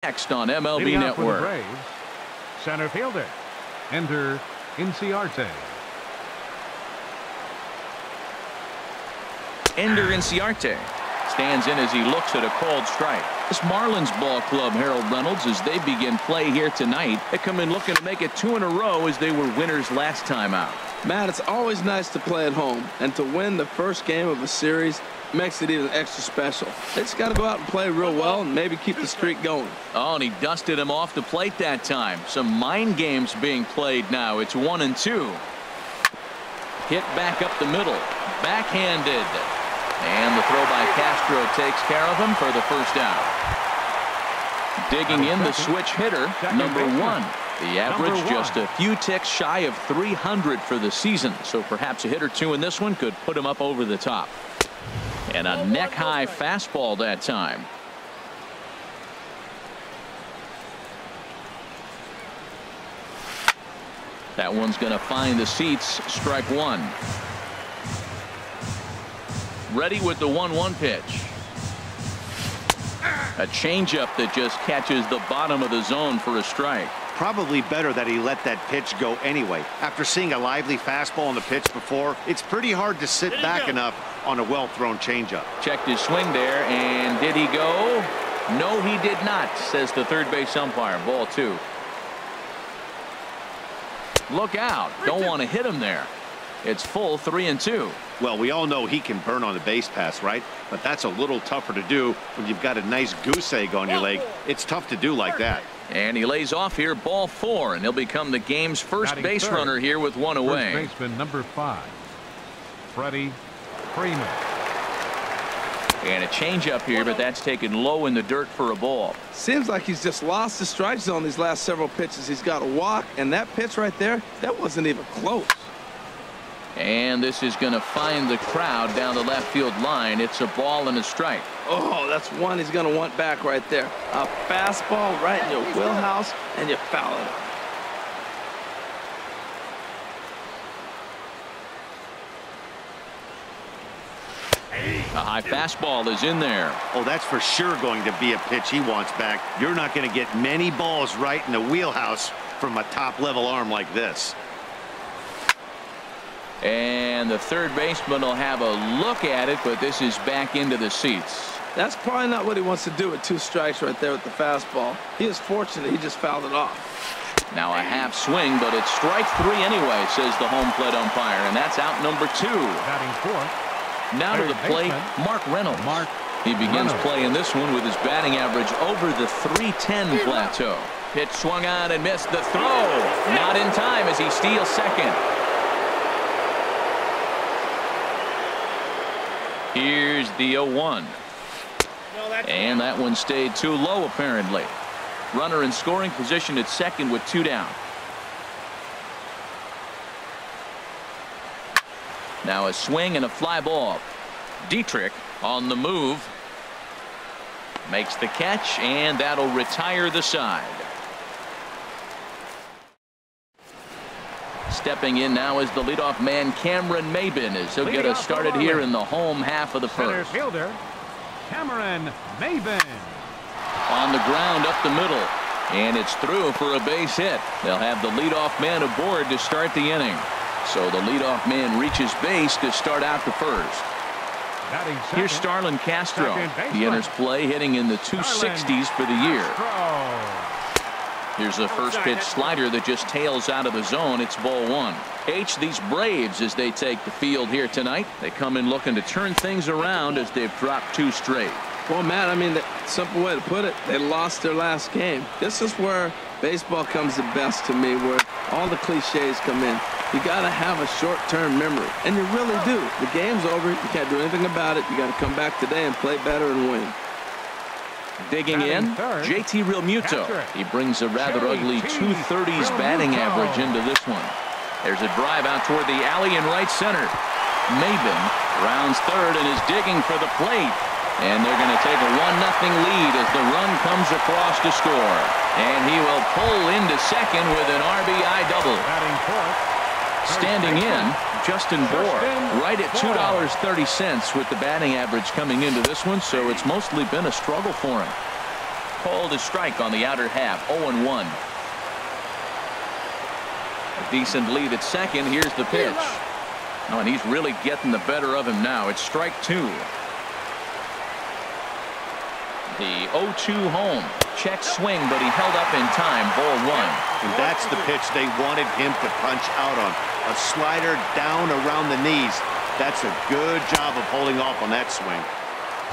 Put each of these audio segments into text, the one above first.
Next on MLB Network. Braves, center fielder, Ender Inciarte. Ender Inciarte stands in as he looks at a called strike. This Marlins ball club, Harold Reynolds, as they begin play here tonight, they come in looking to make it 2 in a row as they were winners last time out. Matt, it's always nice to play at home, and to win the first game of a series makes it even extra special. They just got to go out and play real well and maybe keep the streak going. Oh, and he dusted him off the plate that time. Some mind games being played now. It's 1-2. Hit back up the middle. Backhanded. And the throw by Castro takes care of him for the first out. Digging in the switch hitter, number 1. The average just a few ticks shy of 300 for the season. So perhaps a hit or two in this one could put him up over the top. And a neck-high fastball that time. That one's going to find the seats. Strike 1. Ready with the 1-1 pitch. A changeup that just catches the bottom of the zone for a strike. Probably better that he let that pitch go anyway. After seeing a lively fastball on the pitch before, it's pretty hard to sit back enough on a well-thrown changeup. Checked his swing there, and did he go? No, he did not, says the third base umpire. Ball 2. Look out. Don't want to hit him there. It's full 3-2. Well, we all know he can burn on the base pass, right? But that's a little tougher to do when you've got a nice goose egg on your leg. It's tough to do like that. And he lays off here, ball 4, and he'll become the game's first base runner here with 1 away. First baseman number 5, Freddie Freeman. And a changeup here, but that's taken low in the dirt for a ball. Seems like he's just lost the strike zone these last several pitches. He's got a walk, and that pitch right there, that wasn't even close. And this is going to find the crowd down the left field line. It's a ball and a strike. Oh, that's one he's going to want back right there. A fastball right in your wheelhouse, and you foul it. A high fastball is in there. Oh, that's for sure going to be a pitch he wants back. You're not going to get many balls right in the wheelhouse from a top-level arm like this. And the third baseman will have a look at it, but this is back into the seats. That's probably not what he wants to do with 2 strikes right there with the fastball. He is fortunate he just fouled it off. Now a half swing, but it's strike 3 anyway, says the home plate umpire, and that's out number 2. Batting 4th. Now to the plate, Mark Reynolds. He begins playing this one with his batting average over the 310 plateau. Pitch swung on and missed. The throw not in time as he steals second. Here's the 0-1. And that one stayed too low apparently. Runner in scoring position at second with 2 down. Now a swing and a fly ball. Dietrich on the move. Makes the catch, and that'll retire the side. Stepping in now is the leadoff man, Cameron Maybin, as he'll get us started here in the home half of the Center first. fielder, Cameron Maybin. On the ground up the middle, and it's through for a base hit. They'll have the leadoff man aboard to start the inning. So the leadoff man reaches base to start out the first. Here's Starlin Castro. He enters play hitting in the 260s for the year. Here's a first pitch slider that just tails out of the zone. It's ball 1. These Braves, as they take the field here tonight, they come in looking to turn things around as they've dropped 2 straight. Well, Matt, I mean, the simple way to put it, they lost their last game. This is where baseball comes the best to me, where all the cliches come in. You got to have a short-term memory, and you really do. The game's over. You can't do anything about it. You got to come back today and play better and win. Digging in, JT Realmuto. He brings a rather ugly 230s batting average into this one. There's a drive out toward the alley in right center. Maybin rounds third and is digging for the plate. And they're going to take a 1-0 lead as the run comes across to score. And he will pull into second with an RBI double. Standing in, Justin Bour, right at $2.30 with the batting average coming into this one, so it's mostly been a struggle for him. called a strike on the outer half. 0-1. A decent lead at second. Here's the pitch. Oh, and he's really getting the better of him now. It's strike 2. The 0-2 home. Check swing, but he held up in time. Ball 1. And that's the pitch they wanted him to punch out on. A slider down around the knees. That's a good job of holding off on that swing.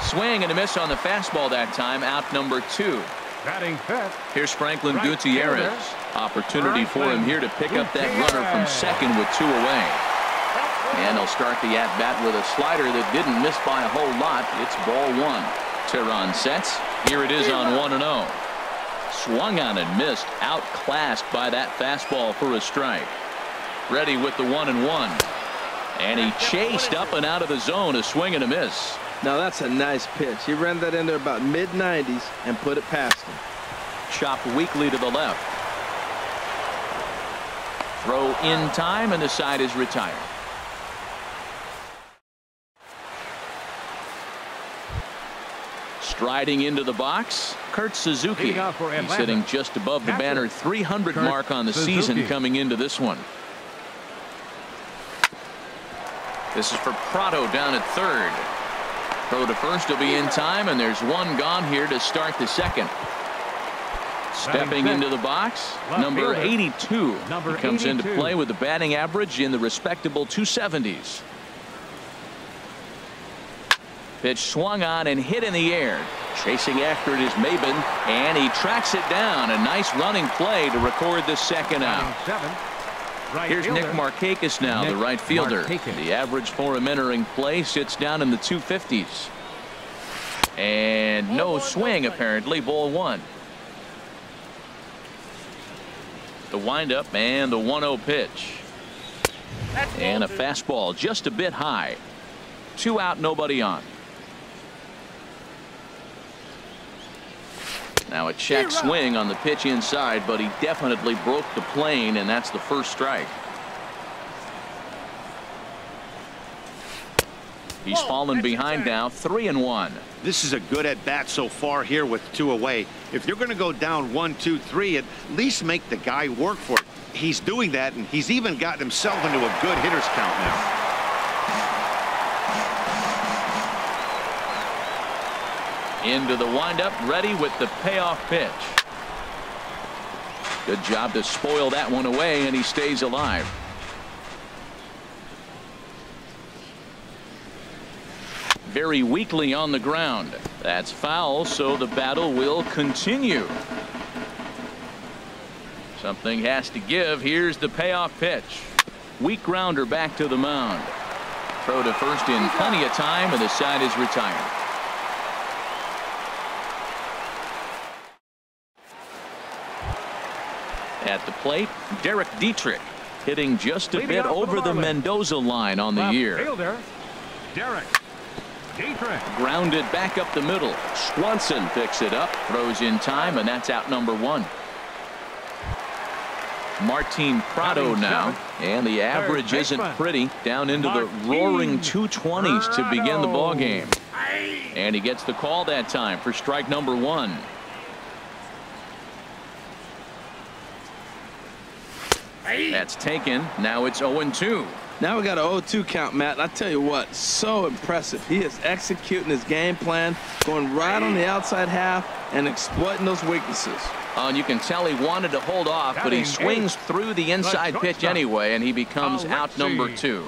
Swing and a miss on the fastball that time. Out number 2. Batting fifth. Here's Franklin Right Gutierrez. fielder. Opportunity for him here to pick up that runner from second with 2 away. And they'll start the at-bat with a slider that didn't miss by a whole lot. It's ball 1. Teheran sets. Here it is on 1-0. Swung on and missed. Outclassed by that fastball for a strike. Ready with the 1-1. And he chased up and out of the zone. A swing and a miss. Now that's a nice pitch. He ran that in there about mid-90s and put it past him. Chopped weakly to the left. Throw in time, and the side is retired. Striding into the box, Kurt Suzuki. He's sitting just above the banner 300 mark on the season coming into this one. This is for Prado down at third. Throw to first will be in time, and there's one gone here to start the second. Stepping into the box, number 82. He comes into play with the batting average in the respectable 270s. Pitch swung on and hit in the air. Chasing after it is Maben, and he tracks it down. A nice running play to record the second out. Here's Nick Markakis now, the right fielder. The average for him entering play sits down in the 250s. And no swing, apparently. Ball 1. The windup and the 1-0 pitch. And a fastball just a bit high. 2 out, nobody on. Now a check swing on the pitch inside, but he definitely broke the plane, and that's the first strike. He's fallen behind now, 3-1. This is a good at bat so far here with 2 away. If you're going to go down 1, 2, 3, at least make the guy work for it. He's doing that, and he's even gotten himself into a good hitter's count now. Into the windup, ready with the payoff pitch. Good job to spoil that one away, and he stays alive. Very weakly on the ground. That's foul, so the battle will continue. Something has to give. Here's the payoff pitch. Weak grounder back to the mound. Throw to first in plenty of time, and the side is retired. At the plate, Derek Dietrich hitting just a bit over the Mendoza line on the year. Derek Dietrich. Grounded back up the middle. Swanson picks it up, throws in time, and that's out number 1. Martin Prado now, and the average isn't pretty, down into the roaring 220s to begin the ball game. And he gets the call that time for strike number 1. That's taken. Now it's 0-2. Now we got an 0-2 count, Matt. And I tell you what, so impressive. He is executing his game plan, going right on the outside half and exploiting those weaknesses. And you can tell he wanted to hold off, but he swings through the inside pitch anyway, and he becomes out number 2.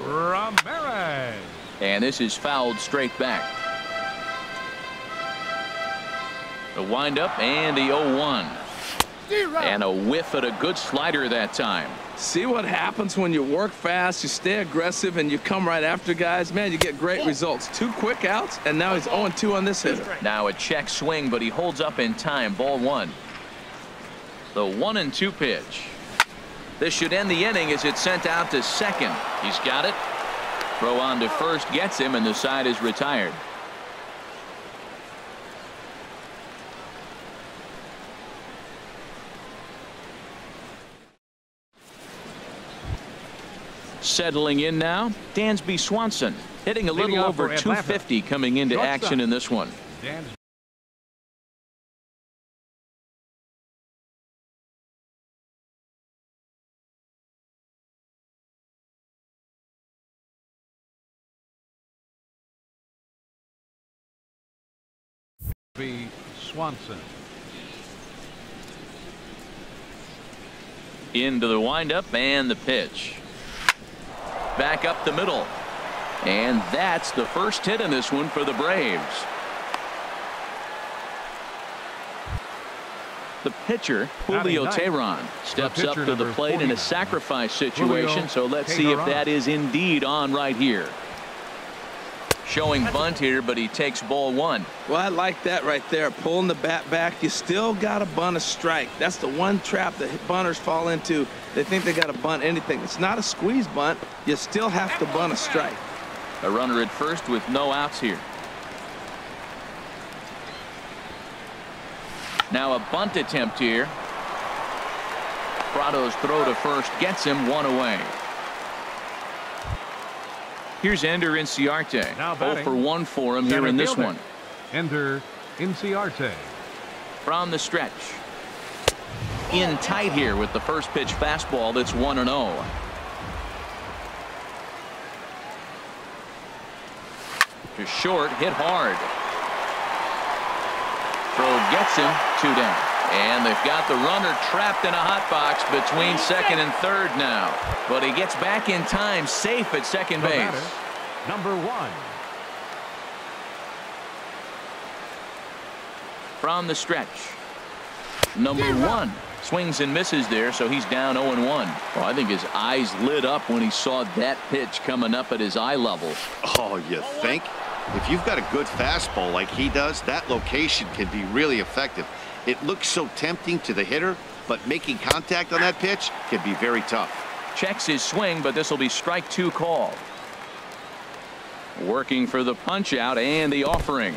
And this is fouled straight back. The windup and the 0-1. And a whiff at a good slider that time. See what happens when you work fast, you stay aggressive, and you come right after guys. Man, you get great results. 2 quick outs, and now he's 0-2 on this hitter. Now a check swing, but he holds up in time. Ball 1. The 1-2 pitch. This should end the inning as it's sent out to second. He's got it. Throw on to first gets him, and the side is retired. Settling in now, Dansby Swanson hitting a little over 250 coming into action in this one. B. Swanson. Into the windup and the pitch. Back up the middle. And that's the first hit in this one for the Braves. The pitcher, Julio Teheran, steps up to the plate in a sacrifice situation. So let's see if that is indeed on right here. Showing bunt here, but he takes ball one. Well, I like that right there. Pulling the bat back. You still got to bunt a strike. That's the one trap that bunters fall into. They think they got to bunt anything. It's not a squeeze bunt. You still have to bunt a strike. A runner at first with no outs here. Now a bunt attempt here. Prado's throw to first gets him one away. Here's Ender Inciarte. 0 for 1 for him here in this one. Ender Inciarte. From the stretch. In tight here with the first pitch fastball. That's 1-0. To short, hit hard. Throw gets him, 2 down. And they've got the runner trapped in a hot box between second and third now. But he gets back in time, safe at second base. Number 1. From the stretch. Number 1. Swings and misses there, so he's down 0-1. Well, I think his eyes lit up when he saw that pitch coming up at his eye level. Oh, you think? If you've got a good fastball like he does, that location can be really effective. It looks so tempting to the hitter, but making contact on that pitch can be very tough. Checks his swing, but this will be strike 2 called. Working for the punch out and the offering.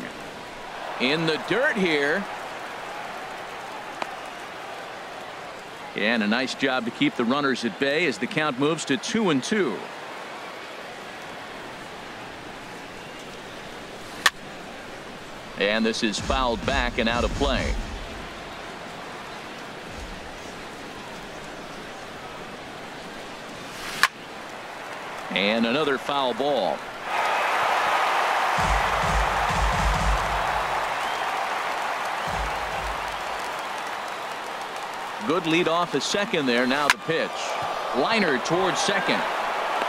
In the dirt here. And a nice job to keep the runners at bay as the count moves to 2-2. And this is fouled back and out of play. And another foul ball. Good lead off at second there. Now the pitch. Liner towards second.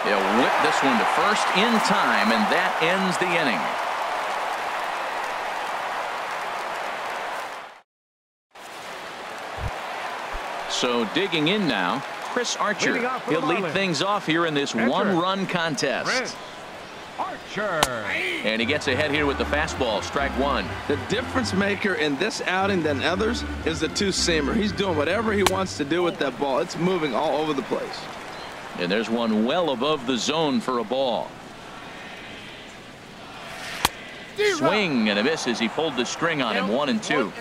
They'll whip this one to first in time, and that ends the inning. So digging in now, Chris Archer. He'll lead things off here in this one-run contest. Archer. And he gets ahead here with the fastball. Strike 1. The difference maker in this outing than others is the two-seamer. He's doing whatever he wants to do with that ball. It's moving all over the place. And there's one well above the zone for a ball. Swing and a miss as he pulled the string on him. 1-2.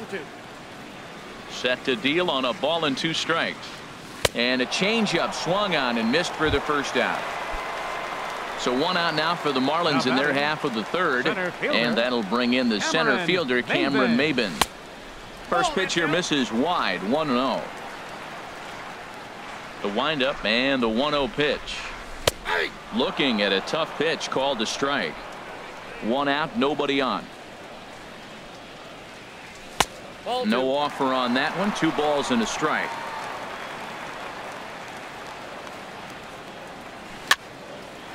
Set to deal on a ball and 2 strikes. And a changeup swung on and missed for the first out. So 1 out now for the Marlins in their half of the third. And that'll bring in the center fielder, Cameron Maybin. First pitch here misses wide. 1-0. The windup and the 1-0 pitch. Looking at a tough pitch called a strike. 1 out, nobody on. No offer on that one. 2 balls and a strike.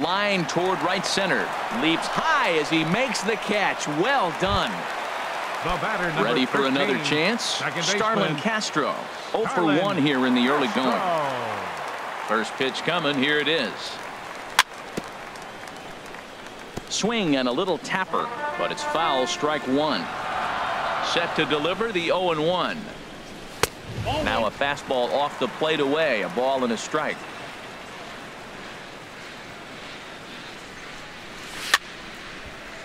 Line toward right center. Leaps high as he makes the catch. Well done. Ready for another chance. Starlin Castro. 0 for 1 here in the early going. First pitch coming. Here it is. Swing and a little tapper, but it's foul. Strike 1. Set to deliver the 0-1. Now a fastball off the plate away. A ball and a strike.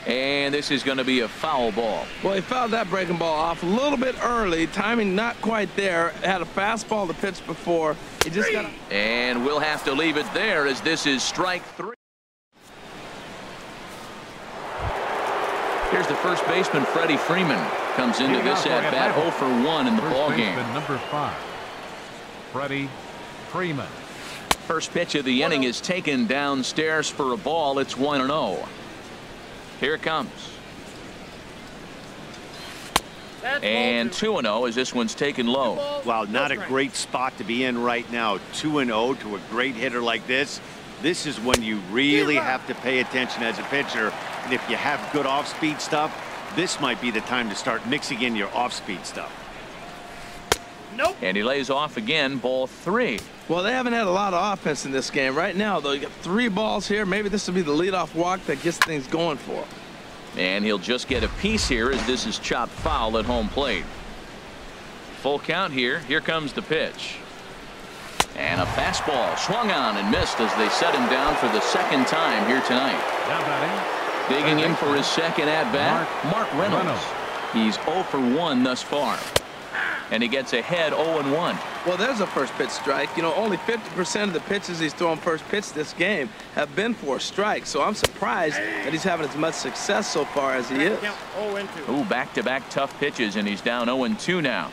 And this is going to be a foul ball. Well, he fouled that breaking ball off a little bit early. Timing not quite there. Had a fastball to pitch before. He just got. And we'll have to leave it there as this is strike 3. Here's the first baseman, Freddie Freeman. Comes into this at bat 0 for 1 in the ball game. Number 5, Freddie Freeman. First pitch of the inning is taken downstairs for a ball. It's 1-0. Here it comes. And 2-0 as this one's taken low. Well, not a great spot to be in right now. 2-0 to a great hitter like this. This is when you really have to pay attention as a pitcher. And if you have good off-speed stuff, this might be the time to start mixing in your off-speed stuff. Nope. And he lays off again, ball 3. Well, they haven't had a lot of offense in this game. Right now, though, you got 3 balls here. Maybe this will be the leadoff walk that gets things going for him. And he'll just get a piece here as this is chopped foul at home plate. Full count here. Here comes the pitch. And a fastball swung on and missed as they set him down for the second time here tonight. Now batting. Digging in for his second at-bat, Mark Reynolds. He's 0 for 1 thus far. And he gets ahead 0-1. Well, there's a first pitch strike. You know, only 50% of the pitches he's throwing first pitch this game have been for a strike. So I'm surprised that he's having as much success so far as he is. Ooh, back-to-back tough pitches, and he's down 0-2 now.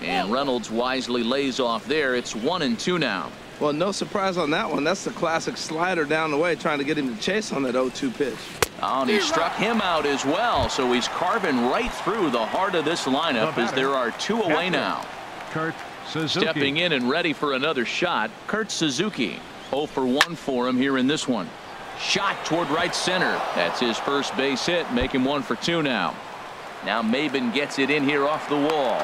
And Reynolds wisely lays off there. It's 1-2 now. Well, no surprise on that one. That's the classic slider down the way, trying to get him to chase on that 0-2 pitch. Oh, and he struck him out as well, so he's carving right through the heart of this lineup as there are 2 away now. Kurt Suzuki. Stepping in and ready for another shot, Kurt Suzuki. 0 for 1 for him here in this one. Shot toward right center. That's his first base hit, make him 1 for 2 now. Now Maben gets it in here off the wall.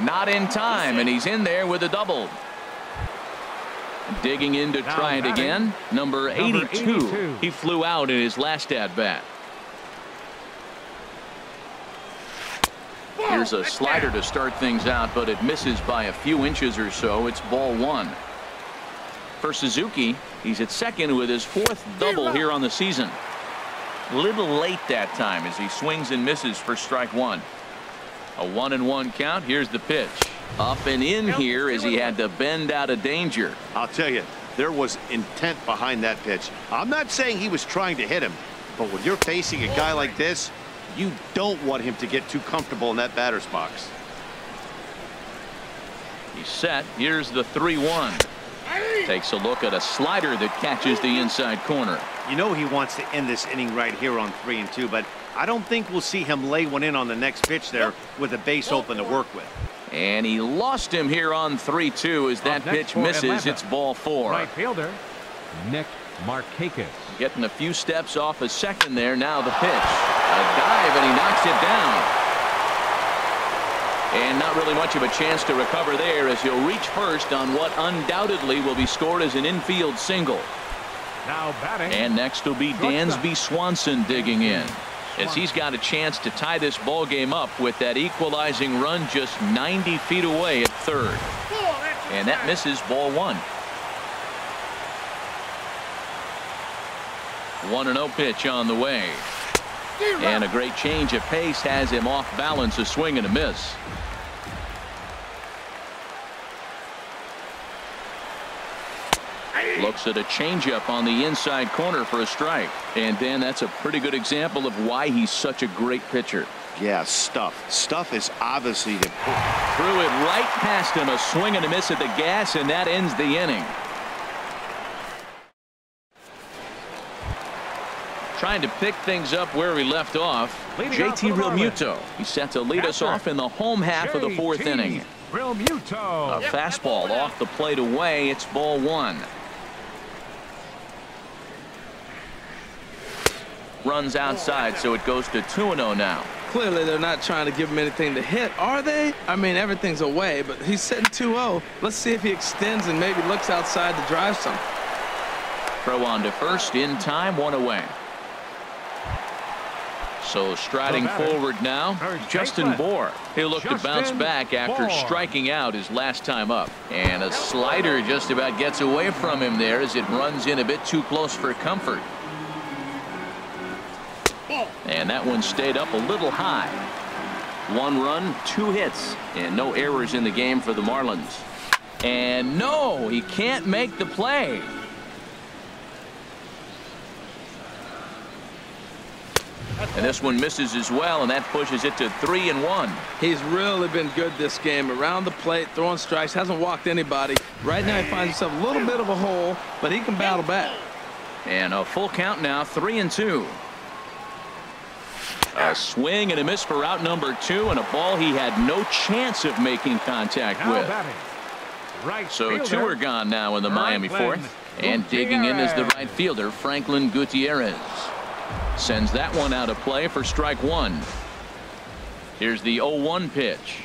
Not in time, and he's in there with a double. Digging in to try it again. Number 82. He flew out in his last at-bat. Here's a slider to start things out, but it misses by a few inches or so. It's ball 1. For Suzuki, he's at second with his 4th double here on the season. A little late that time as he swings and misses for strike 1. A 1-1 count. Here's the pitch. Up and in here as he had to bend out of danger. I'll tell you, there was intent behind that pitch. I'm not saying he was trying to hit him, but when you're facing a guy like this, you don't want him to get too comfortable in that batter's box. He's set. Here's the 3-1. Takes a look at a slider that catches the inside corner. You know he wants to end this inning right here on 3-2, but I don't think we'll see him lay one in on the next pitch there with a base open to work with. And he lost him here on 3-2 as that pitch misses. Atlanta. It's ball 4. Right fielder Nick Markakis. Getting a few steps off a second there. Now the pitch. A dive, and he knocks it down. And not really much of a chance to recover there as he'll reach first on what undoubtedly will be scored as an infield single. Now batting. And next will be Dansby Swanson digging in, as he's got a chance to tie this ball game up with that equalizing run just 90 feet away at third. And that misses ball 1. 1-0 pitch on the way. And a great change of pace has him off balance, a swing and a miss. Looks at a changeup on the inside corner for a strike. And Dan, that's a pretty good example of why he's such a great pitcher. Yeah, Stuff is obviously the... Threw it right past him, a swing and a miss at the gas, and that ends the inning. Trying to pick things up where we left off. JT Realmuto. He's set to lead us off in the home half of the 4th inning. Realmuto. A fastball off the plate away. It's ball 1. Runs outside, so it goes to 2-0 now. Clearly, they're not trying to give him anything to hit, are they? I mean, everything's away, but he's sitting 2-0. Let's see if he extends and maybe looks outside to drive some. Throw on to first in time, 1 away. So striding forward now, Justin Bour. He'll look to bounce back after striking out his last time up. And a slider just about gets away from him there as it runs in a bit too close for comfort. And that one stayed up a little high. 1 run, 2 hits, and no errors in the game for the Marlins. And no, he can't make the play. And this one misses as well, and that pushes it to 3-1. He's really been good this game. Around the plate, throwing strikes, hasn't walked anybody. Right now he finds himself a little bit of a hole, but he can battle back. And a full count now, 3-2. A swing and a miss for out number 2, and a ball he had no chance of making contact Now with. batting, right So fielder, 2 are gone now in the Miami Franklin fourth. And digging in is the right fielder, Franklin Gutierrez. Sends that one out of play for strike 1. Here's the 0-1 pitch.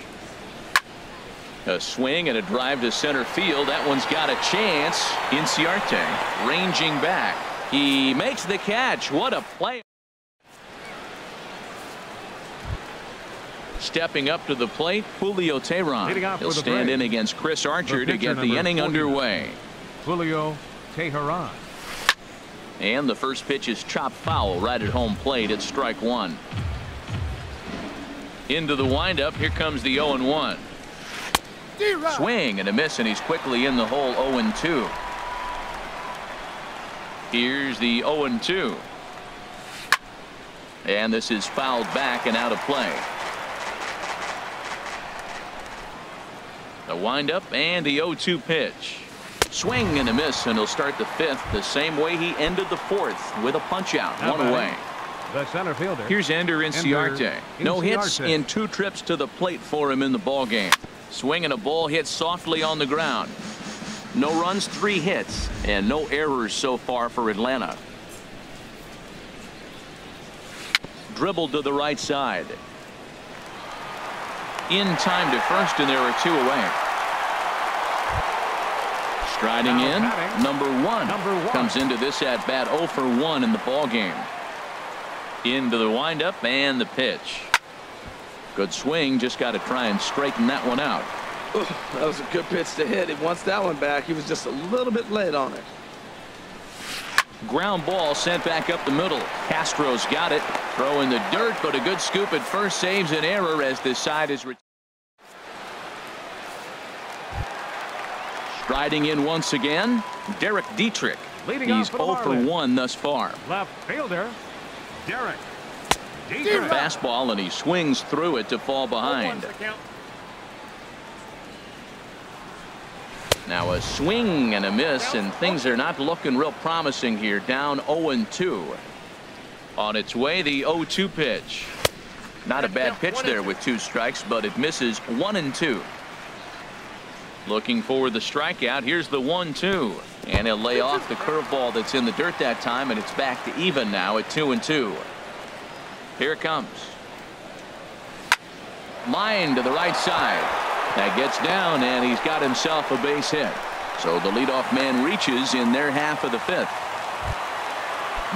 A swing and a drive to center field. That one's got a chance. Inciarte ranging back. He makes the catch. What a play. Stepping up to the plate, Julio Teheran. He'll stand in against Chris Archer to get the inning underway. Julio Teheran. And the first pitch is chopped foul right at home plate. It's strike 1. Into the windup. Here comes the 0-1. Swing and a miss, and he's quickly in the hole. 0-2. Here's the 0-2. And this is fouled back and out of play. The windup and the 0-2 pitch. Swing and a miss, and he'll start the 5th the same way he ended the 4th with a punch out. Now 1 away. The center fielder. Here's Ender Inciarte. No hits Inciarte. in 2 trips to the plate for him in the ball game. Swing and a ball hit softly on the ground. No runs, 3 hits, and no errors so far for Atlanta. Dribbled to the right side. In time to first, and there are 2 away. Striding in, number 1 comes into this at bat 0 for 1 in the ball game. Into the windup and the pitch. Good swing, just got to try and straighten that one out. That was a good pitch to hit. He wants that one back. He was just a little bit late on it. Ground ball sent back up the middle. Castro's got it. Throw in the dirt, but a good scoop at first saves an error as this side is. Striding in once again, Derek Dietrich. Leading He's off for the 0 for Marlins. 1 thus far. Left fielder Derek Dietrich. Fastball, and he swings through it to fall behind. Now a swing and a miss, and things are not looking real promising here. Down 0-2. On its way, the 0-2 pitch. Not a bad pitch there with 2 strikes, but it misses. 1-2. Looking for the strikeout. Here's the 1-2, and he'll lay off the curveball that's in the dirt that time, and it's back to even now at 2-2. Here it comes. Line to the right side. That gets down, and he's got himself a base hit. So the leadoff man reaches in their half of the 5th.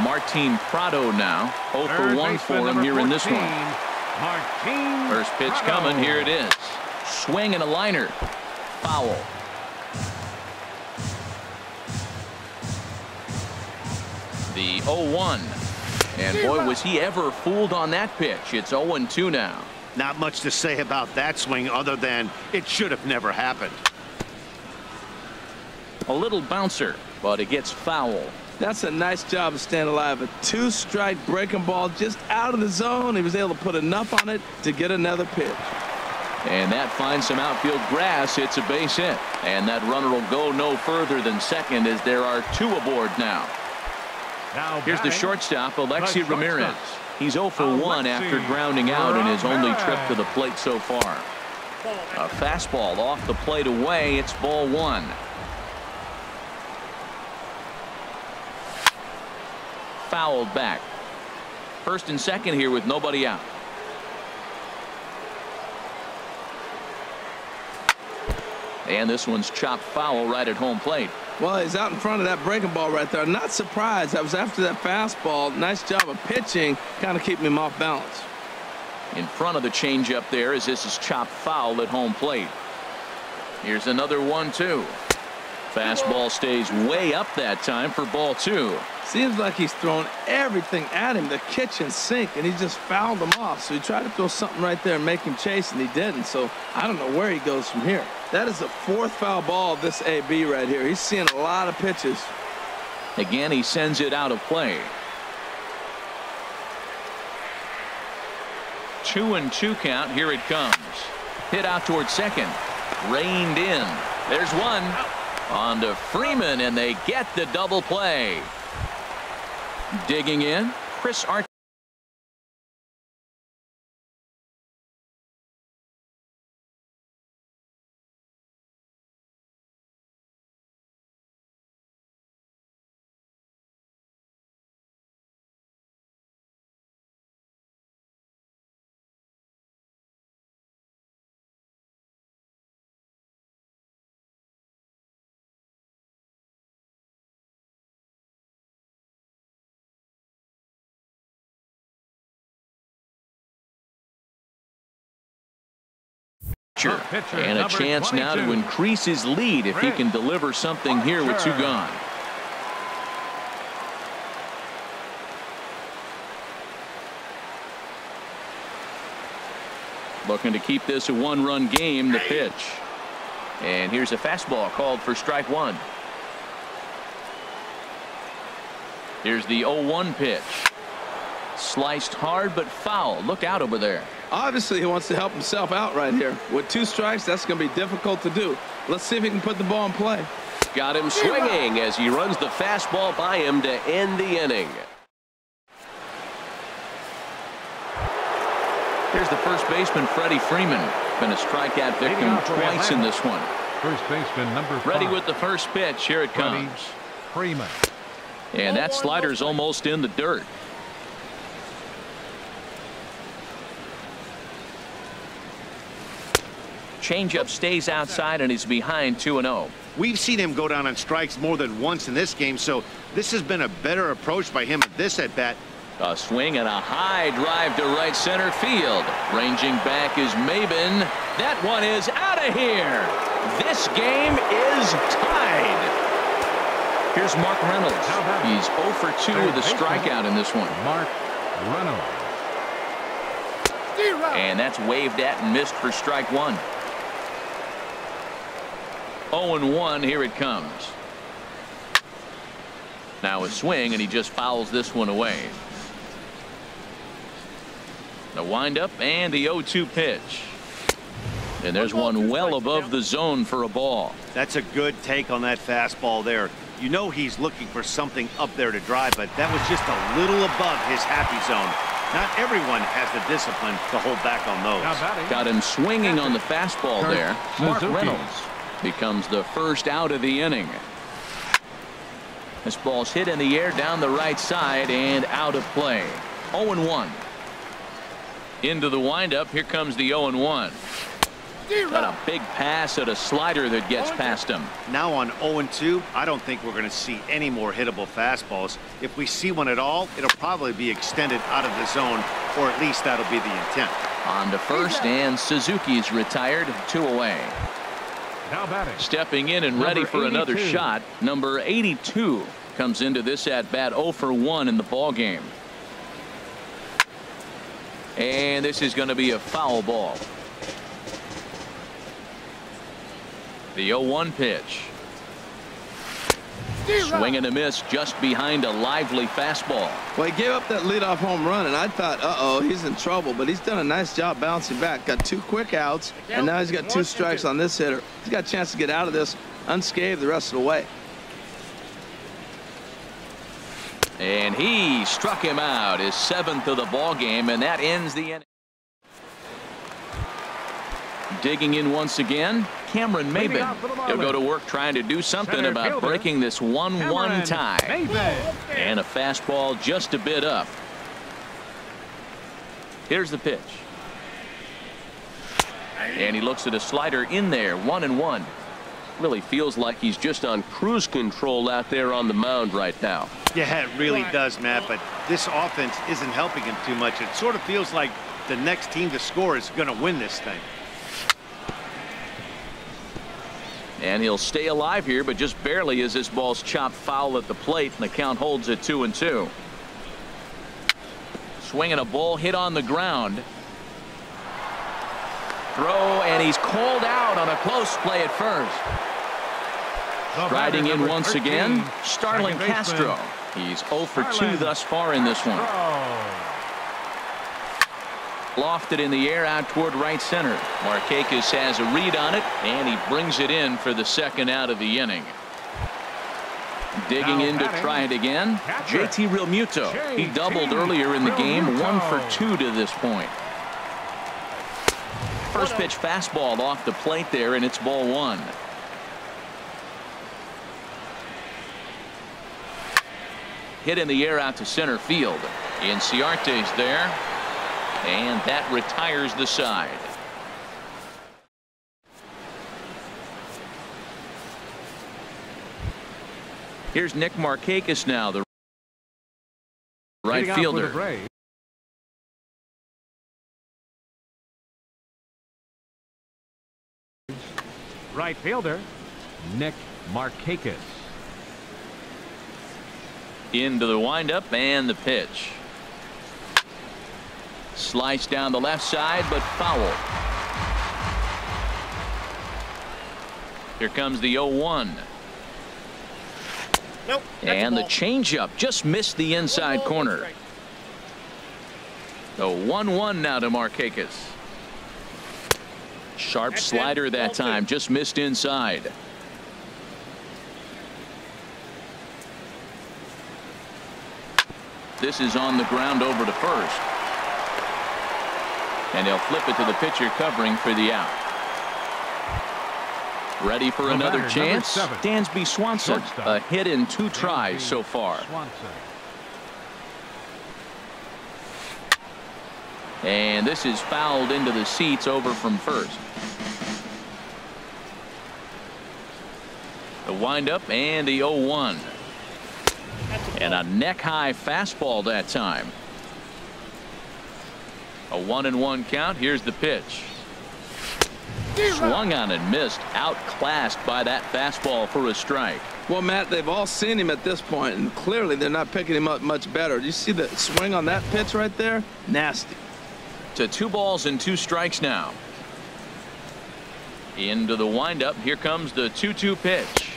Martin Prado now 0 for 1 for him here in this one. First pitch coming. Here it is. Swing and a liner. Foul. The 0-1. And boy, was he ever fooled on that pitch. It's 0-2 now. Not much to say about that swing other than it should have never happened. A little bouncer, but it gets foul. That's a nice job of staying alive. A 2-strike breaking ball just out of the zone. He was able to put enough on it to get another pitch. And that finds some outfield grass. It's a base hit. And that runner will go no further than second as there are 2 aboard now. Here's the shortstop, Alexi Ramirez. He's 0 for 1 after grounding out in his only trip to the plate so far. A fastball off the plate away. It's ball 1. Fouled back. First and second here with nobody out. And this one's chopped foul right at home plate. Well, he's out in front of that breaking ball right there. Not surprised. That was after that fastball. Nice job of pitching, kind of keeping him off balance. In front of the changeup there as this is chopped foul at home plate. Here's another 1-2. Fastball stays way up that time for ball 2. Seems like he's thrown everything at him, the kitchen sink, and he just fouled him off. So he tried to throw something right there and make him chase, and he didn't. So I don't know where he goes from here. That is the 4th foul ball of this AB right here. He's seeing a lot of pitches. Again, he sends it out of play. 2-2 count. Here it comes. Hit out towards second. Reined in. There's one. On to Freeman, and they get the double play. Digging in, Chris Archer. pitcher, And a number chance now to 22. increase his lead if he can deliver something here with 2 gone. Looking to keep this a 1-run game. The pitch. And here's a fastball called for strike 1. Here's the 0-1 pitch. Sliced hard but foul. Look out over there. Obviously, he wants to help himself out right here. With 2 strikes, that's going to be difficult to do. Let's see if he can put the ball in play. Got him swinging as he runs the fastball by him to end the inning. Here's the first baseman, Freddie Freeman. Been a strikeout victim twice in this one. First baseman number 5. Ready with the first pitch. Here it comes. Freeman. And that slider's almost in the dirt. Changeup stays outside and he's behind 2-0. We've seen him go down on strikes more than once in this game, so this has been a better approach by him at this at-bat. A swing and a high drive to right center field. Ranging back is Maben. That one is out of here. This game is tied. Here's Mark Reynolds. He's 0 for 2 with a strikeout in this one. Mark Reynolds. And that's waved at and missed for strike 1. 0-1. Here it comes. Now a swing, and he just fouls this one away. The windup and the 0-2 pitch. And there's one well above the zone for a ball. That's a good take on that fastball there. You know he's looking for something up there to drive, but that was just a little above his happy zone. Not everyone has the discipline to hold back on those. Got him swinging on the fastball there. Mark Reynolds becomes the first out of the inning. This ball's hit in the air down the right side and out of play. 0-1. Into the windup. Here comes the 0-1. Got a big pass at a slider that gets past him. Now on 0-2, I don't think we're going to see any more hittable fastballs. If we see one at all, it'll probably be extended out of the zone, or at least that'll be the intent. On to first, and Suzuki's retired. 2 away. Now batting. Stepping in and ready for another shot. Number 82 comes into this at bat 0 for 1 in the ball game. And this is going to be a foul ball. The 0-1 pitch. Swing and a miss just behind a lively fastball. Well, he gave up that leadoff home run, and I thought, uh-oh, he's in trouble. But he's done a nice job bouncing back. Got 2 quick outs, and now he's got 2 strikes on this hitter. He's got a chance to get out of this unscathed the rest of the way. And he struck him out, his 7th of the ball game, and that ends the inning. Digging in once again, Cameron Maben. He'll go to work trying to do something about breaking this 1-1 tie. And a fastball just a bit up. Here's the pitch. And he looks at a slider in there. 1-1. Really feels like he's just on cruise control out there on the mound right now. Yeah, it really does, Matt, but this offense isn't helping him too much. It sort of feels like the next team to score is going to win this thing. And he'll stay alive here, but just barely as this ball's chopped foul at the plate, and the count holds at 2-2. Swinging a ball hit on the ground. Throw, and he's called out on a close play at first. Riding in once again, Starlin Castro. He's 0 for 2 thus far in this one. Lofted in the air out toward right center. Markakis has a read on it, and he brings it in for the 2nd out of the inning. Digging in to try it again, JT Realmuto. He doubled earlier in the game, 1 for 2 to this point. First pitch fastball off the plate there, and it's ball 1. Hit in the air out to center field. Inciarte's there, and that retires the side. Here's Nick Markakis now, the right fielder. Right fielder, Nick Markakis. Into the windup and the pitch. Slice down the left side, but foul. Here comes the 0-1. Nope. And the changeup just missed the inside corner. The 1-1 now to Markakis. Sharp slider that time, just missed inside. This is on the ground over to first. And he'll flip it to the pitcher covering for the out. Ready for another chance? Dansby Swanson, a hit in 2 tries so far. And this is fouled into the seats over from first. The windup and the 0-1. And a neck-high fastball that time. A 1-1 count. Here's the pitch. Swung on and missed. Outclassed by that fastball for a strike. Well, Matt, they've all seen him at this point, and clearly they're not picking him up much better. You see the swing on that pitch right there? Nasty. To 2 balls and 2 strikes now. Into the windup. Here comes the 2-2 pitch.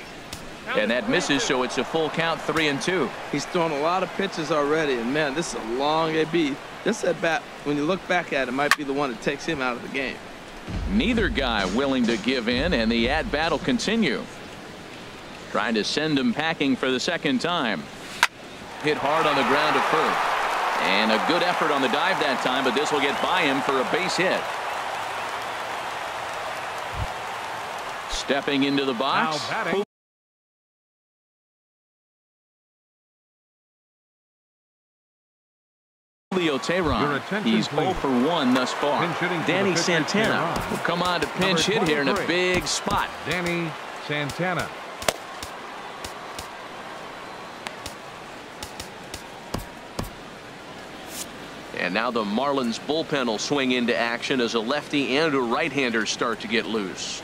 And that misses, so it's a full count, 3-2. He's thrown a lot of pitches already, and man, this is a long AB. This at bat, when you look back at it, might be the one that takes him out of the game. Neither guy willing to give in, and the at-bat will continue. Trying to send him packing for the second time. Hit hard on the ground at first. And a good effort on the dive that time, but this will get by him for a base hit. Stepping into the box. Julio Teheran. He's 0 for 1 thus far. Danny Santana will come on to pinch hit here in a big spot. Danny Santana. And now the Marlins bullpen will swing into action as a lefty and a right-hander start to get loose.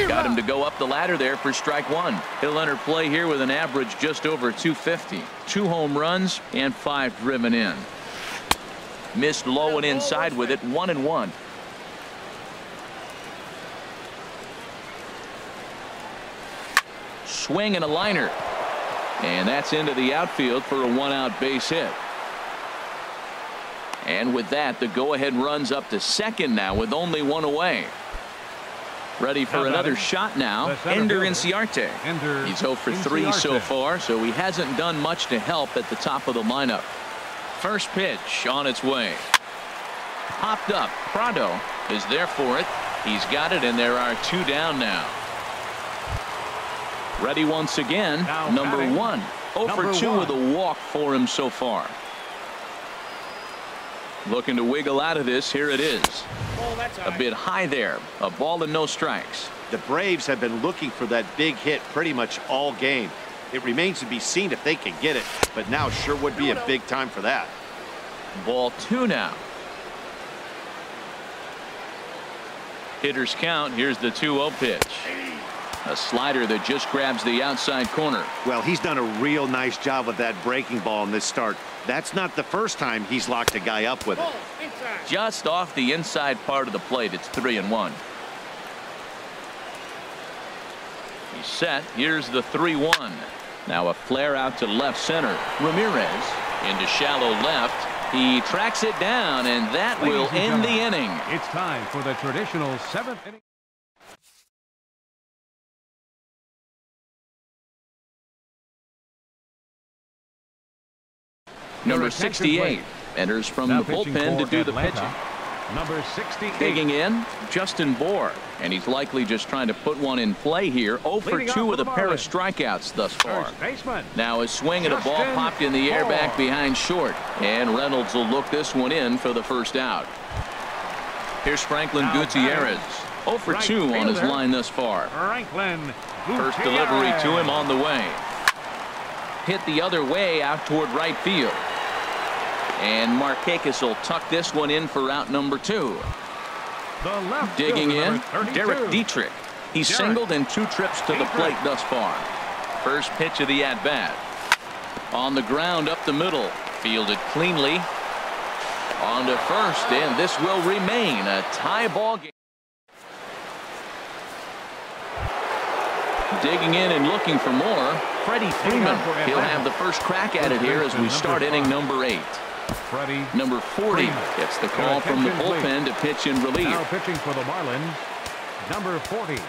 Got him to go up the ladder there for strike 1. He'll enter play here with an average just over 250. 2 home runs and 5 driven in. Missed low and inside with it. 1-1. Swing and a liner. And that's into the outfield for a 1-out base hit. And with that, the go-ahead runs up to second now with only 1 away. Ready for another shot now. Ender Inciarte. He's 0 for 3 so far, so he hasn't done much to help at the top of the lineup. First pitch on its way. Popped up. Prado is there for it. He's got it, and there are 2 down now. Ready once again. Number 1. 0 for 2 with a walk for him so far. Looking to wiggle out of this. Here it is. A bit high there. A ball and no strikes. The Braves have been looking for that big hit pretty much all game. It remains to be seen if they can get it, but now sure would be a big time for that. Ball 2 now. Hitters count. Here's the 2-0 pitch. A slider that just grabs the outside corner. Well, he's done a real nice job with that breaking ball in this start. That's not the first time he's locked a guy up with it. Just off the inside part of the plate. It's 3-1. He's set. Here's the 3-1. Now a flare out to left center. Ramirez into shallow left. He tracks it down, and that will end the inning. It's time for the traditional 7th inning. Number 68 enters from the bullpen to do the pitching. Number 68. Digging in, Justin Bohr, and he's likely just trying to put one in play here. 0 for 2 with a pair of strikeouts thus far. Now a swing at a ball popped in the air back behind short, and Reynolds will look this one in for the first out. Here's Franklin Gutierrez. 0 for 2 on his line thus far. First delivery to him on the way. Hit the other way out toward right field. And Markakis will tuck this one in for out number 2. The left Digging fielder, in, number 32. Derek Dietrich. He's Derek singled in 2 trips to the plate Dietrich. thus far. First pitch of the at-bat. On the ground up the middle. Fielded cleanly. On to first, and this will remain a tie ball game. Digging in and looking for more. Freddie Freeman. He'll have the first crack at it here as we start inning number 8. Freddie Number 40 gets the call from the bullpen to pitch in relief. Now pitching for the Marlins, number 40.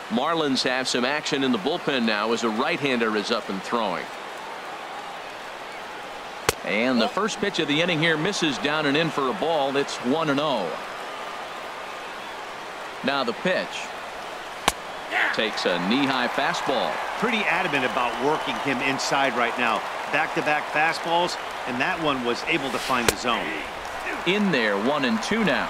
Marlins have some action in the bullpen now as a right-hander is up and throwing. And the first pitch of the inning here misses down and in for a ball. It's 1-0. Now the pitch. Takes a knee-high fastball. Pretty adamant about working him inside right now. Back-to-back fastballs, and that one was able to find the zone. In there, 1-2 now.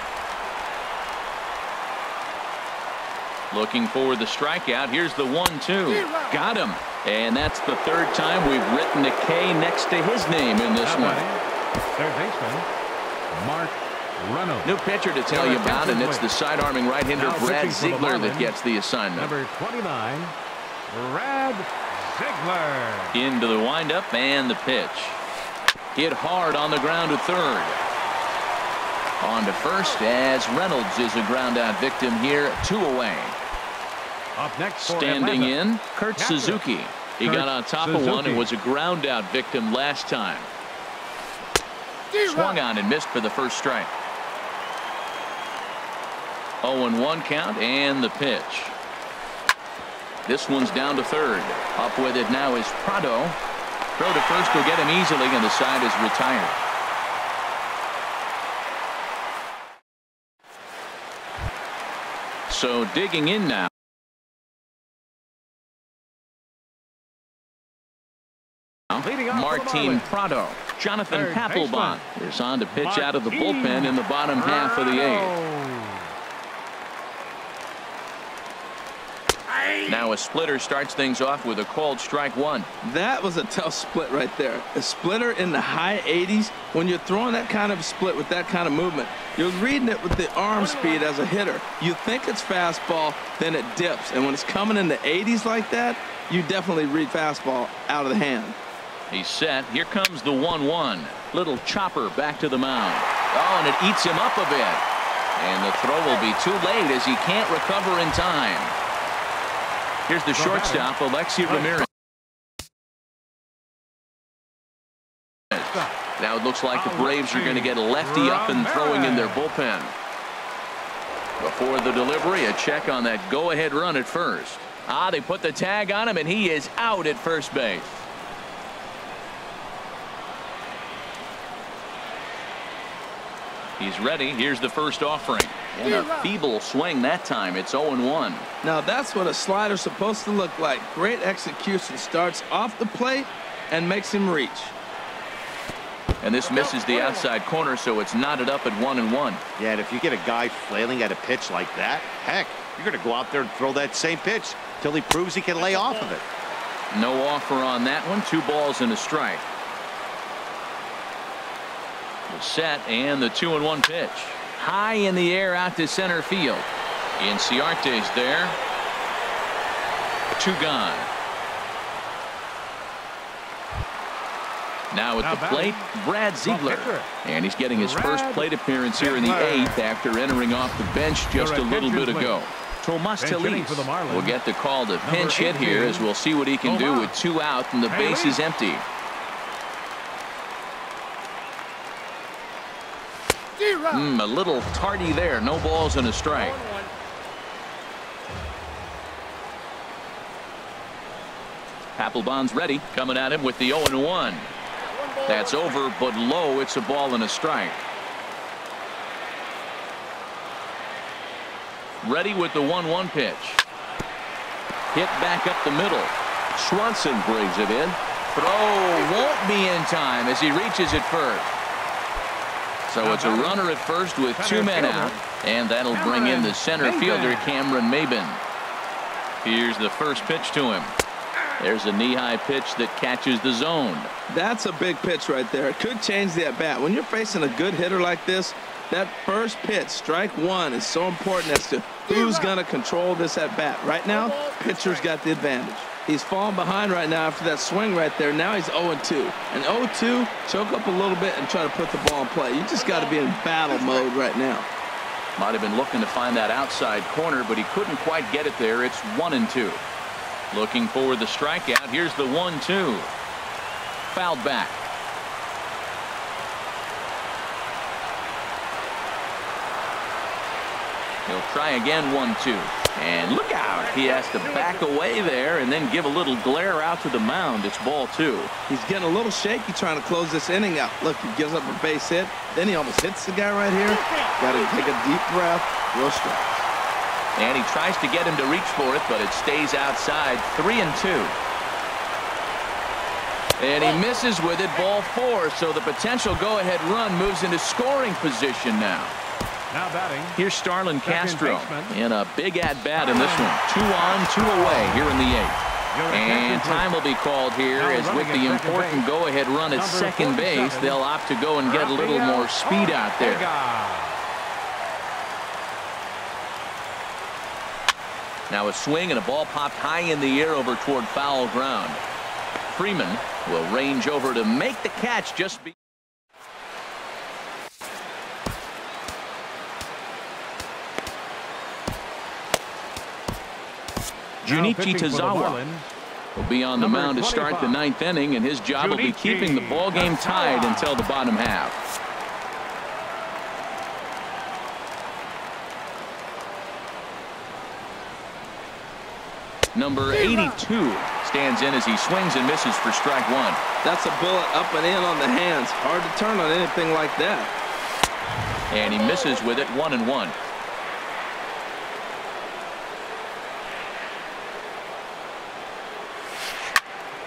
Looking for the strikeout. Here's the 1-2. Got him. And that's the 3rd time we've written a K next to his name in this one. Third baseman, Mark Reynolds. New pitcher to tell you about, and it's the side-arming right-hander Brad Ziegler that gets the assignment. Number 29, Brad Ziegler. Into the windup and the pitch. Hit hard on the ground to third. On to first as Reynolds is a ground-out victim here, 2 away. Up next for Standing Atlanta, in, Kurt catcher, Suzuki. He Kurt got on top of one and was a ground-out victim last time. Swung on and missed for the first strike. 0-1 count and the pitch. This one's down to third. Up with it now is Prado. Throw to first will get him easily, and the side is retired. So digging in now. Martin Prado. Jonathan Papelbon is on to pitch out of the bullpen in the bottom half of the 8th. Now a splitter starts things off with a called strike 1. That was a tough split right there. A splitter in the high 80s. When you're throwing that kind of split with that kind of movement, you're reading it with the arm speed as a hitter. You think it's fastball, then it dips. And when it's coming in the 80s like that, you definitely read fastball out of the hand. He's set. Here comes the 1-1. Little chopper back to the mound. Oh, and it eats him up a bit. And the throw will be too late as he can't recover in time. Here's the shortstop, Alexi Ramirez. Now it looks like the Braves are going to get a lefty up and throwing in their bullpen. Before the delivery, a check on that go-ahead run at first. They put the tag on him, and he is out at first base. He's ready. Here's the first offering. And a feeble swing that time. It's 0-1. Now that's what a slider's supposed to look like. Great execution. Starts off the plate and makes him reach. And this misses the outside corner, so it's knotted up at 1-1. Yeah, and if you get a guy flailing at a pitch like that, heck, you're going to go out there and throw that same pitch till he proves he can lay off of it. No offer on that one. 2 balls and a strike. The set and the 2-1 pitch. High in the air out to center field. Inciarte's there. 2 gone. Now at the plate, Brad Ziegler. And he's getting his first plate appearance here in the 8th after entering off the bench just a little bit ago. Tomas Telis will get the call to pinch hit here as we'll see what he can do with 2 out and the base is empty. A little tardy there. No balls and a strike. Papelbon's ready. Coming at him with the 0-1. That's over, but low. It's a ball and a strike. Ready with the 1-1 pitch. Hit back up the middle. Swanson brings it in. Throw won't be in time as he reaches it first. So it's a runner at first with 2 men out, and that'll bring in the center fielder, Cameron Maben. Here's the first pitch to him. There's a knee-high pitch that catches the zone. That's a big pitch right there. It could change the at-bat. When you're facing a good hitter like this, That first pitch, strike one, is so important as to who's going to control this at bat. Right now, pitcher's got the advantage. He's falling behind right now after that swing right there. Now he's 0-2. And 0-2, choke up a little bit and try to put the ball in play. You just got to be in battle mode right now. Might have been looking to find that outside corner, but he couldn't quite get it there. It's 1-2. Looking for the strikeout. Here's the 1-2. Fouled back. He'll try again, 1-2. And look out. He has to back away there and then give a little glare out to the mound. It's ball 2. He's getting a little shaky trying to close this inning out. Look, he gives up a base hit. Then he almost hits the guy right here. Got to take a deep breath. Real strikes. And he tries to get him to reach for it, but it stays outside. 3-2. And he misses with it. Ball 4. So the potential go-ahead run moves into scoring position now. Now batting. Here's Starlin Castro in a big at-bat in this one. 2 on, 2 away here in the 8th. And time will be called here as with the important go-ahead run at second base, they'll opt to go and get a little more speed out there. Now a swing and a ball popped high in the air over toward foul ground. Freeman will range over to make the catch just be. Junichi Tazawa will be on the mound to start the 9th inning, and his job will be keeping the ball game tied until the bottom half. Number 82 stands in as he swings and misses for strike 1. That's a bullet up and in on the hands. Hard to turn on anything like that. And he misses with it. 1-1.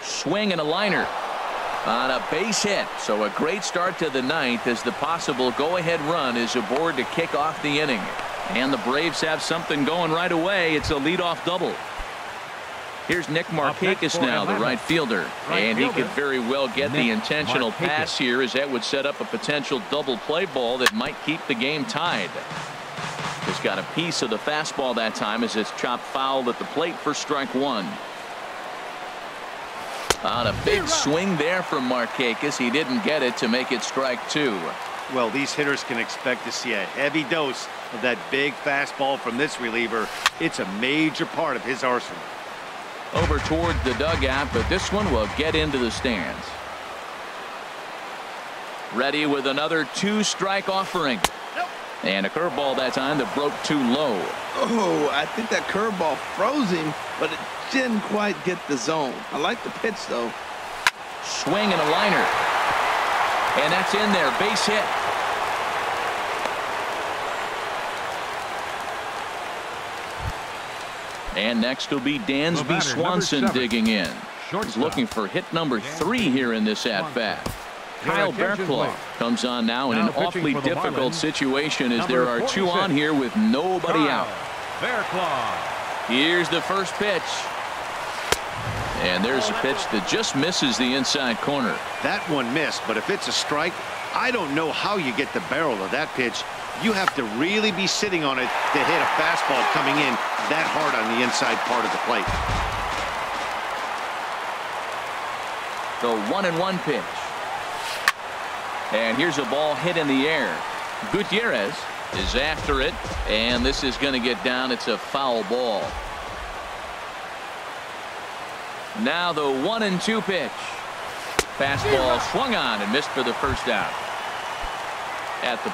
Swing and a liner on a base hit. So a great start to the 9th as the possible go-ahead run is aboard to kick off the inning. And the Braves have something going right away. It's a leadoff double. Here's Nick Markakis now, the right fielder. And he could very well get the intentional pass here, as that would set up a potential double play ball that might keep the game tied. Just got a piece of the fastball that time as it's chopped foul at the plate for strike 1. On a big swing there from Markakis. He didn't get it to make it strike 2. Well, these hitters can expect to see a heavy dose of that big fastball from this reliever. It's a major part of his arsenal. Over toward the dugout, but this one will get into the stands. Ready with another 2-strike offering. And a curveball that time that broke too low. Oh, I think that curveball froze him, but it didn't quite get the zone. I like the pitch, though. Swing and a liner. And that's in there. Base hit. And next will be Dansby Swanson digging in. He's looking for hit number 3 here in this at-bat. Kyle Bearclaw comes on now in an awfully difficult situation as there are 2 on here with nobody out. Here's the first pitch. And there's a pitch that just misses the inside corner. That one missed, but if it's a strike, I don't know how you get the barrel of that pitch. You have to really be sitting on it to hit a fastball coming in that hard on the inside part of the plate. The 1-1 pitch. And here's a ball hit in the air. Gutierrez is after it, and this is going to get down. It's a foul ball. Now the 1-2 pitch. Fastball swung on and missed for the first out. At the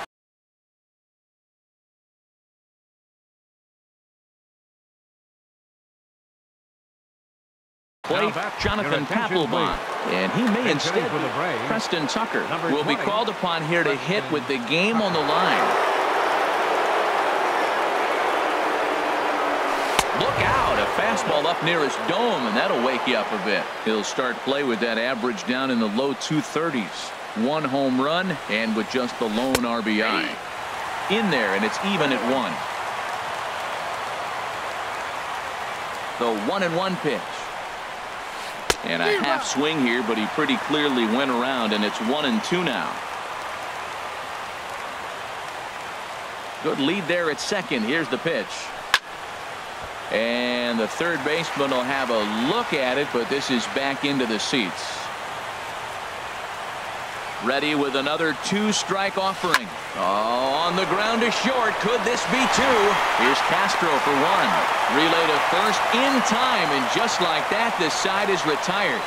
plate, Jonathan Papelbon, and he may instead be Preston Tucker will be called upon here to hit with the game on the line. Look out, a fastball up near his dome, and that'll wake you up a bit. He'll start play with that average down in the low 230s. 1 home run and with just the lone RBI. In there, and it's even at 1. The 1-1 pitch. And a half swing here, but he pretty clearly went around, and it's 1-2 now. Good lead there at second. Here's the pitch. And the third baseman will have a look at it, but this is back into the seats. Ready with another 2-strike offering. Oh, on the ground to short. Could this be 2? Here's Castro for 1. Relay to first in time, and just like that, this side is retired.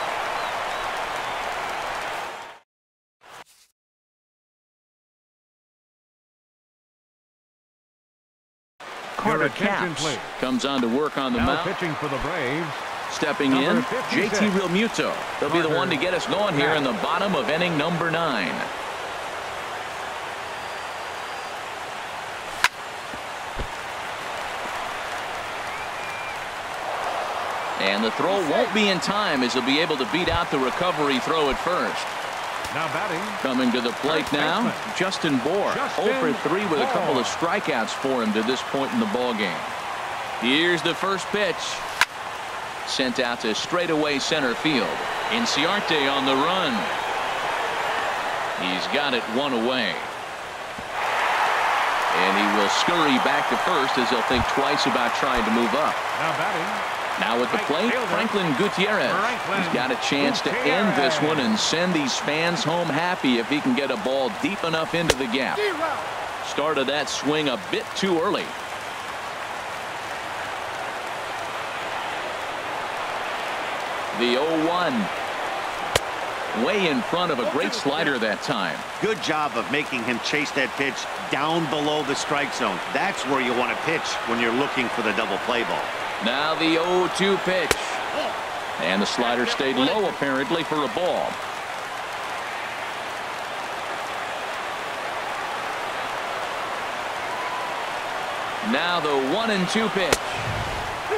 Carter Capps comes on to work on the mound. Pitching for the Braves. Stepping in, JT Realmuto. They'll be the one to get us going here in the bottom of inning number 9. And the throw won't be in time as he'll be able to beat out the recovery throw at first. Now batting. Coming to the plate now, Justin Bour. 0 for 3 with a couple of strikeouts for him to this point in the ballgame. Here's the first pitch. Sent out to straightaway center field. Inciarte on the run. He's got it 1 away. And he will scurry back to first as he'll think twice about trying to move up. Now batting. Now at the plate, Franklin Gutierrez. He's got a chance to end this one and send these fans home happy if he can get a ball deep enough into the gap. Started that swing a bit too early. The 0-1. Way in front of a great slider that time. Good job of making him chase that pitch down below the strike zone. That's where you want to pitch when you're looking for the double play ball. Now the 0-2 pitch. And the slider stayed low apparently for a ball. Now the 1-2 pitch.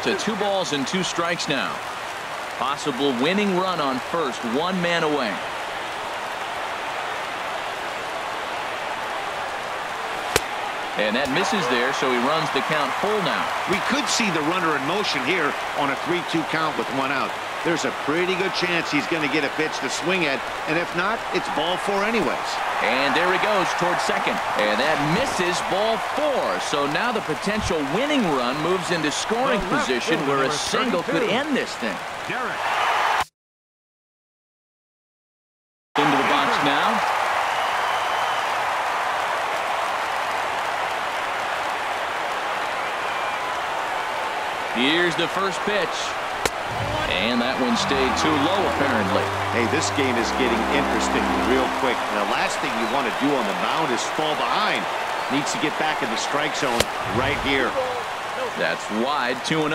To 2 balls and 2 strikes now. Possible winning run on first, 1 man away. And that misses there, so he runs the count full now. We could see the runner in motion here on a 3-2 count with 1 out. There's a pretty good chance he's going to get a pitch to swing at, and if not, it's ball 4 anyways. And there he goes towards second. And that misses, ball 4. So now the potential winning run moves into scoring position where a single could end this thing. Derek. Into the box now. Here's the first pitch. And that one stayed too low, apparently. Hey, this game is getting interesting real quick. And the last thing you want to do on the mound is fall behind. Needs to get back in the strike zone right here. That's wide, 2-0.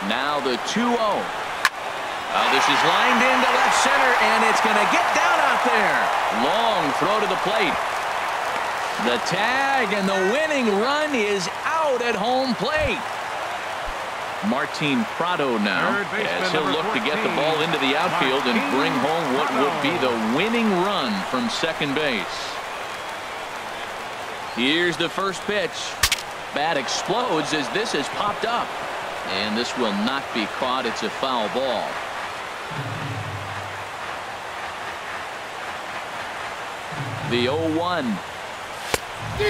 Now the 2-0. This is lined into left center, and it's going to get down out there. Long throw to the plate. The tag, and the winning run is out at home plate. Martin Prado now, as he'll look to get the ball into the outfield and bring home what would be the winning run from second base. Here's the first pitch. Bat explodes as this has popped up. And this will not be caught. It's a foul ball. The 0-1.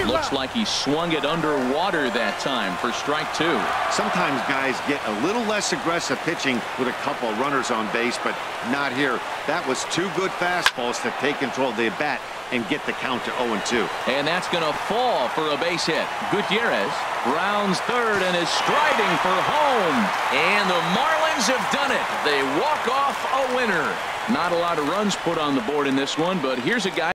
Looks like he swung it underwater that time for strike 2. Sometimes guys get a little less aggressive pitching with a couple of runners on base, but not here. That was 2 good fastballs to take control of the bat and get the count to 0-2. And that's going to fall for a base hit. Gutierrez rounds third and is striding for home. And the Marlins have done it. They walk off a winner. Not a lot of runs put on the board in this one, but here's a guy